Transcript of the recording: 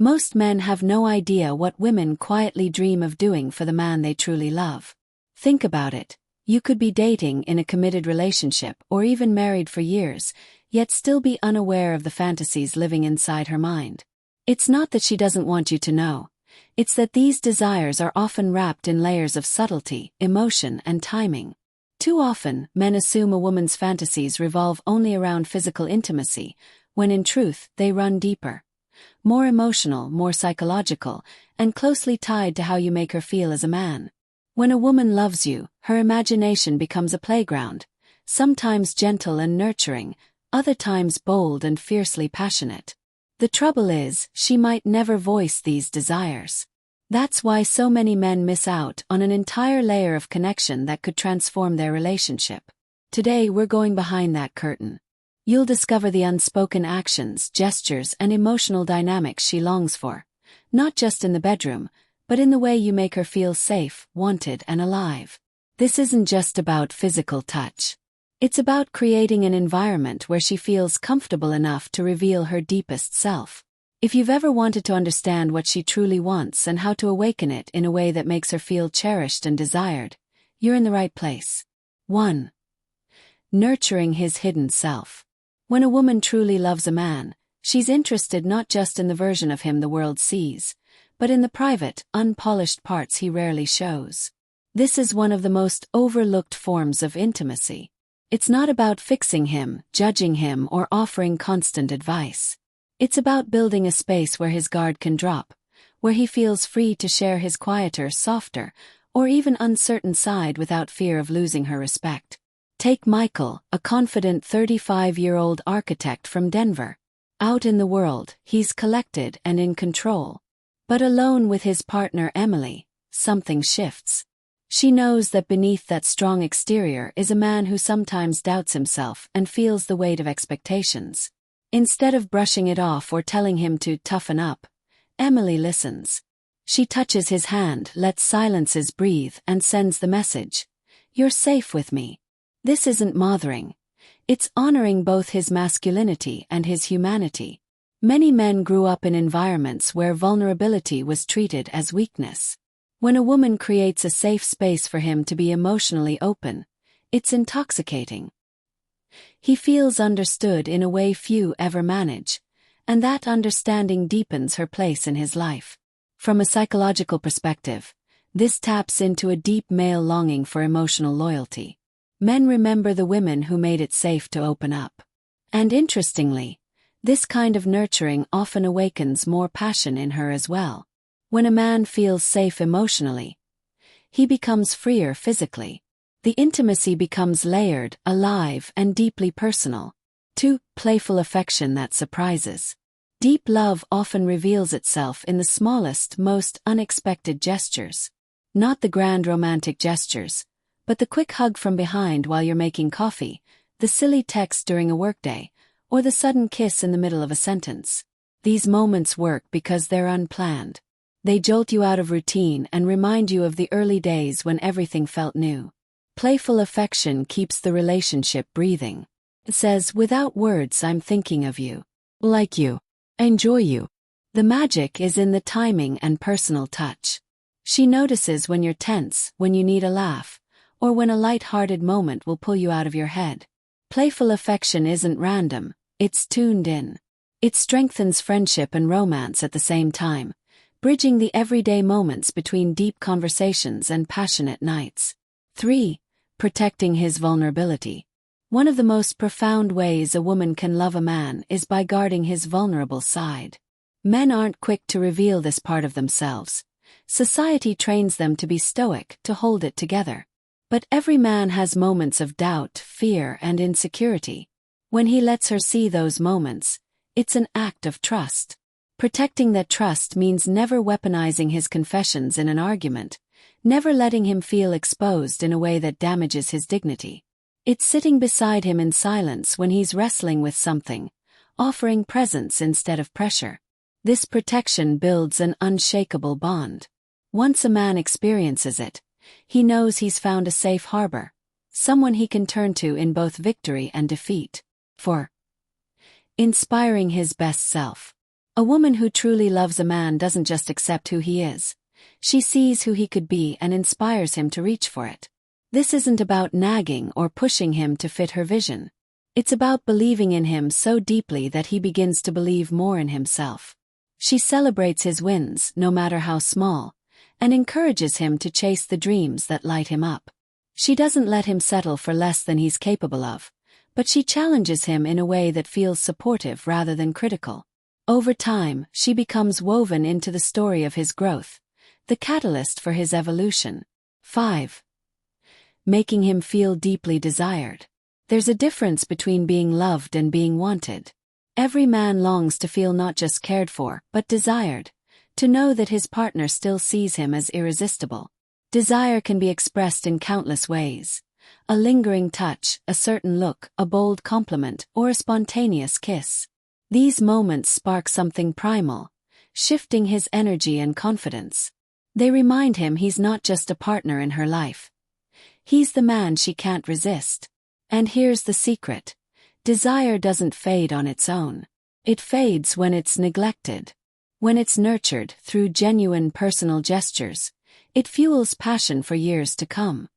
Most men have no idea what women quietly dream of doing for the man they truly love. Think about it. You could be dating in a committed relationship or even married for years, yet still be unaware of the fantasies living inside her mind. It's not that she doesn't want you to know. It's that these desires are often wrapped in layers of subtlety, emotion, and timing. Too often, men assume a woman's fantasies revolve only around physical intimacy, when in truth, they run deeper. More emotional, more psychological, and closely tied to how you make her feel as a man. When a woman loves you, her imagination becomes a playground, sometimes gentle and nurturing, other times bold and fiercely passionate. The trouble is, she might never voice these desires. That's why so many men miss out on an entire layer of connection that could transform their relationship. Today we're going behind that curtain. You'll discover the unspoken actions, gestures, and emotional dynamics she longs for, not just in the bedroom, but in the way you make her feel safe, wanted, and alive. This isn't just about physical touch. It's about creating an environment where she feels comfortable enough to reveal her deepest self. If you've ever wanted to understand what she truly wants and how to awaken it in a way that makes her feel cherished and desired, you're in the right place. 1. Nurturing his hidden self. When a woman truly loves a man, she's interested not just in the version of him the world sees, but in the private, unpolished parts he rarely shows. This is one of the most overlooked forms of intimacy. It's not about fixing him, judging him, or offering constant advice. It's about building a space where his guard can drop, where he feels free to share his quieter, softer, or even uncertain side without fear of losing her respect. Take Michael, a confident 35-year-old architect from Denver. Out in the world, he's collected and in control. But alone with his partner Emily, something shifts. She knows that beneath that strong exterior is a man who sometimes doubts himself and feels the weight of expectations. Instead of brushing it off or telling him to toughen up, Emily listens. She touches his hand, lets silences breathe, and sends the message. You're safe with me. This isn't mothering. It's honoring both his masculinity and his humanity. Many men grew up in environments where vulnerability was treated as weakness. When a woman creates a safe space for him to be emotionally open, it's intoxicating. He feels understood in a way few ever manage, and that understanding deepens her place in his life. From a psychological perspective, this taps into a deep male longing for emotional loyalty. Men remember the women who made it safe to open up. And interestingly, this kind of nurturing often awakens more passion in her as well. When a man feels safe emotionally, he becomes freer physically. The intimacy becomes layered, alive, and deeply personal. 2. Playful affection that surprises. Deep love often reveals itself in the smallest, most unexpected gestures. Not the grand romantic gestures, but the quick hug from behind while you're making coffee, the silly text during a workday, or the sudden kiss in the middle of a sentence. These moments work because they're unplanned. They jolt you out of routine and remind you of the early days when everything felt new. Playful affection keeps the relationship breathing. It says, without words, I'm thinking of you. Like you. Enjoy you. The magic is in the timing and personal touch. She notices when you're tense, when you need a laugh, or when a light-hearted moment will pull you out of your head. Playful affection isn't random, it's tuned in. It strengthens friendship and romance at the same time, bridging the everyday moments between deep conversations and passionate nights. 3. Protecting his vulnerability. One of the most profound ways a woman can love a man is by guarding his vulnerable side. Men aren't quick to reveal this part of themselves. Society trains them to be stoic, to hold it together. But every man has moments of doubt, fear, and insecurity. When he lets her see those moments, it's an act of trust. Protecting that trust means never weaponizing his confessions in an argument, never letting him feel exposed in a way that damages his dignity. It's sitting beside him in silence when he's wrestling with something, offering presence instead of pressure. This protection builds an unshakable bond. Once a man experiences it, he knows he's found a safe harbor, someone he can turn to in both victory and defeat. 4. Inspiring his best self. A woman who truly loves a man doesn't just accept who he is. She sees who he could be and inspires him to reach for it. This isn't about nagging or pushing him to fit her vision. It's about believing in him so deeply that he begins to believe more in himself. She celebrates his wins, no matter how small, and encourages him to chase the dreams that light him up. She doesn't let him settle for less than he's capable of, but she challenges him in a way that feels supportive rather than critical. Over time, she becomes woven into the story of his growth, the catalyst for his evolution. 5. Making him feel deeply desired. There's a difference between being loved and being wanted. Every man longs to feel not just cared for, but desired, to know that his partner still sees him as irresistible. Desire can be expressed in countless ways. A lingering touch, a certain look, a bold compliment, or a spontaneous kiss. These moments spark something primal, shifting his energy and confidence. They remind him he's not just a partner in her life. He's the man she can't resist. And here's the secret. Desire doesn't fade on its own. It fades when it's neglected. When it's nurtured through genuine personal gestures, it fuels passion for years to come.